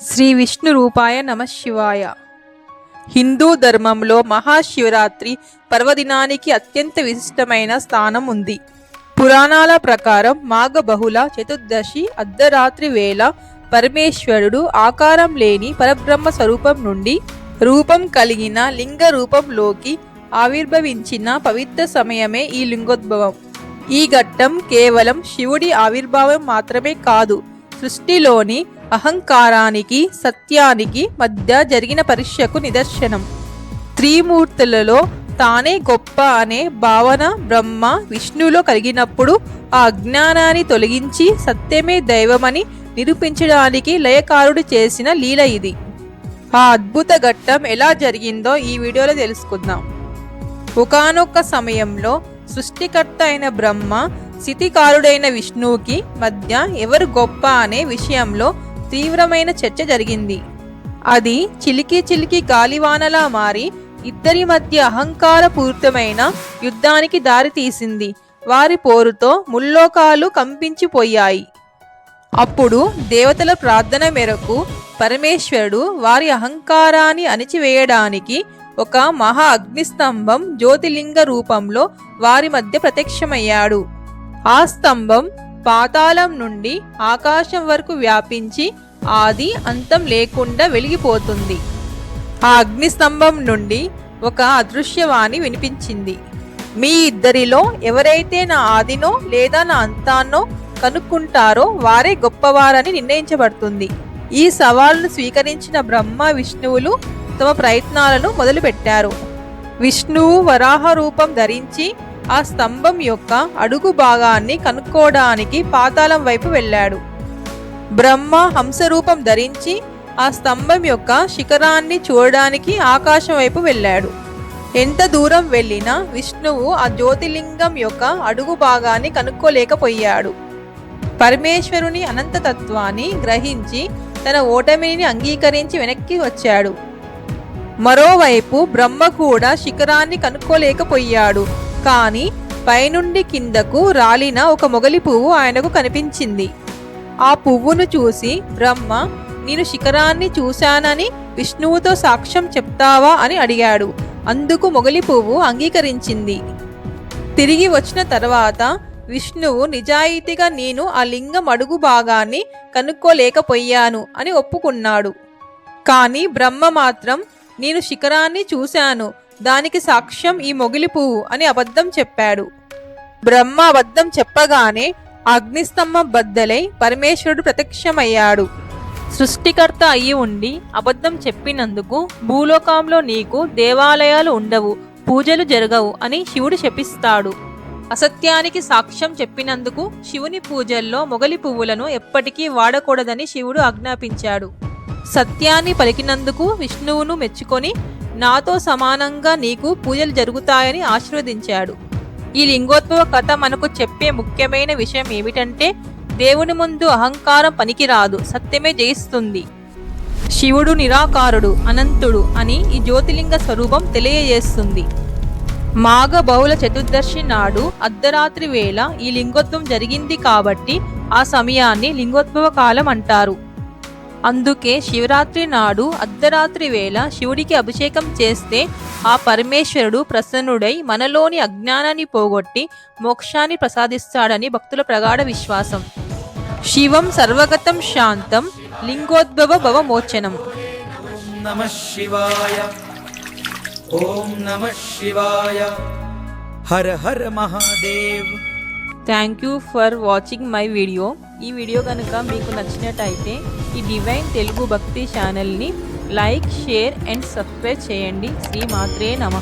శ్రీ విష్ణు రూపాయ నమః శివాయ. హిందూ ధర్మంలో మహాశివరాత్రి పర్వదినానికి అత్యంత విశిష్టమైన స్థానం ఉంది. పురాణాల ప్రకారం మాఘ బహుళ చతుర్దశి అర్ధరాత్రి వేళ పరమేశ్వరుడు ఆకారం లేని పరబ్రహ్మ స్వరూపం నుండి రూపం కలిగిన లింగ రూపంలోకి ఆవిర్భవించిన పవిత్ర సమయమే ఈ లింగోద్భవం. ఈ ఘట్టం కేవలం శివుడి ఆవిర్భావం మాత్రమే కాదు, సృష్టిలోని అహంకారానికి సత్యానికి మధ్య జరిగిన పరీక్షకు నిదర్శనం. త్రిమూర్తులలో తానే గొప్ప అనే భావన బ్రహ్మ విష్ణువులో కలిగినప్పుడు ఆ అజ్ఞానాన్ని తొలగించి సత్యమే దైవమని నిరూపించడానికి లయకారుడు చేసిన లీల ఇది. ఆ అద్భుత ఘట్టం ఎలా జరిగిందో ఈ వీడియోలో తెలుసుకుందాం. ఒకానొక సమయంలో సృష్టికర్త అయిన బ్రహ్మ స్థితికారుడైన విష్ణువుకి మధ్య ఎవరు గొప్ప అనే విషయంలో తీవ్రమైన చర్చ జరిగింది. అది చిలికి చిలికి గాలివానలా మారి ఇద్దరి మధ్య అహంకారపూరితమైన యుద్ధానికి దారితీసింది. వారి పోరుతో ముల్లోకాలు కంపించిపోయాయి. అప్పుడు దేవతల ప్రార్థన మేరకు పరమేశ్వరుడు వారి అహంకారాన్ని అణిచివేయడానికి ఒక మహా అగ్నిస్తంభం జ్యోతిలింగ రూపంలో వారి మధ్య ప్రత్యక్షమయ్యాడు. ఆ స్తంభం పాతాళం నుండి ఆకాశం వరకు వ్యాపించి ఆది అంతం లేకుండా వెలిగిపోతుంది. ఆ అగ్నిస్తంభం నుండి ఒక అదృశ్యవాణి వినిపించింది. మీ ఇద్దరిలో ఎవరైతే నా ఆదినో లేదా నా అంతాన్నో కనుక్కుంటారో వారే గొప్పవారని నిర్ణయించబడుతుంది. ఈ సవాలును స్వీకరించిన బ్రహ్మ విష్ణువులు తమ ప్రయత్నాలను మొదలుపెట్టారు. విష్ణువు వరాహ రూపం ధరించి ఆ స్తంభం యొక్క అడుగు భాగాన్ని కనుక్కోవడానికి పాతాళం వైపు వెళ్ళాడు. బ్రహ్మ హంసరూపం ధరించి ఆ స్తంభం యొక్క శిఖరాన్ని చూడడానికి ఆకాశం వైపు వెళ్ళాడు. ఎంత దూరం వెళ్ళినా విష్ణువు ఆ జ్యోతిలింగం యొక్క అడుగు భాగాన్ని కనుక్కోలేకపోయాడు. పరమేశ్వరుని అనంతతత్వాన్ని గ్రహించి తన ఓటమిని అంగీకరించి వెనక్కి వచ్చాడు. మరోవైపు బ్రహ్మ కూడా శిఖరాన్ని కనుక్కోలేకపోయాడు. కానీ పైనుండి కిందకు రాలిన ఒక మొగలి పువ్వు ఆయనకు కనిపించింది. ఆ పువ్వును చూసి బ్రహ్మ, నేను శిఖరాన్ని చూశానని విష్ణువుతో సాక్ష్యం చెప్తావా అని అడిగాడు. అందుకు మొగలి పువ్వు అంగీకరించింది. తిరిగి వచ్చిన తర్వాత విష్ణువు నిజాయితీగా నేను ఆ లింగం అడుగు భాగాన్ని కనుక్కోలేకపోయాను అని ఒప్పుకున్నాడు. కానీ బ్రహ్మ మాత్రం నేను శిఖరాన్ని చూశాను, దానికి సాక్ష్యం ఈ మొగిలి పువ్వు అని అబద్ధం చెప్పాడు. బ్రహ్మ అబద్ధం చెప్పగానే అగ్నిస్తంభం బద్దలై పరమేశ్వరుడు ప్రత్యక్షమయ్యాడు. సృష్టికర్త అయి ఉండి అబద్ధం చెప్పినందుకు భూలోకంలో నీకు దేవాలయాలు ఉండవు, పూజలు జరగవు అని శివుడు శపిస్తాడు. అసత్యానికి సాక్ష్యం చెప్పినందుకు శివుని పూజల్లో మొగలి పువ్వులను ఎప్పటికీ వాడకూడదని శివుడు ఆజ్ఞాపించాడు. సత్యాన్ని పలికినందుకు విష్ణువును మెచ్చుకొని నాతో సమానంగా నీకు పూజలు జరుగుతాయని ఆశీర్వదించాడు. ఈ లింగోద్భవ కథ మనకు చెప్పే ముఖ్యమైన విషయం ఏమిటంటే దేవుని ముందు అహంకారం పనికిరాదు, సత్యమే జయిస్తుంది. శివుడు నిరాకారుడు, అనంతుడు అని ఈ జ్యోతిలింగ స్వరూపం తెలియజేస్తుంది. మాఘ బహుళ చతుర్దశి నాడు అర్ధరాత్రి వేళ ఈ లింగోద్భవం జరిగింది కాబట్టి ఆ సమయాన్ని లింగోద్భవ కాలం అంటారు. అందుకే శివరాత్రి నాడు అర్ధరాత్రి వేళ శివుడికి అభిషేకం చేస్తే ఆ పరమేశ్వరుడు ప్రసన్నుడై మనలోని అజ్ఞానాన్ని పోగొట్టి మోక్షాన్ని ప్రసాదిస్తాడని భక్తుల ప్రగాఢ విశ్వాసం. శివం సర్వగతం శాంతం లింగోద్భవ భవమోచనం. నమః శివాయ. ఓం నమః శివాయ. హర హర మహాదేవ్. Thank you for watching my video. ఈ వీడియో కనుక మీకు నచ్చినట్టయితే ఈ డివైన్ తెలుగు భక్తి ఛానల్ని లైక్, షేర్ అండ్ సబ్స్క్రైబ్ చేయండి. శ్రీ మాత్రే నమః.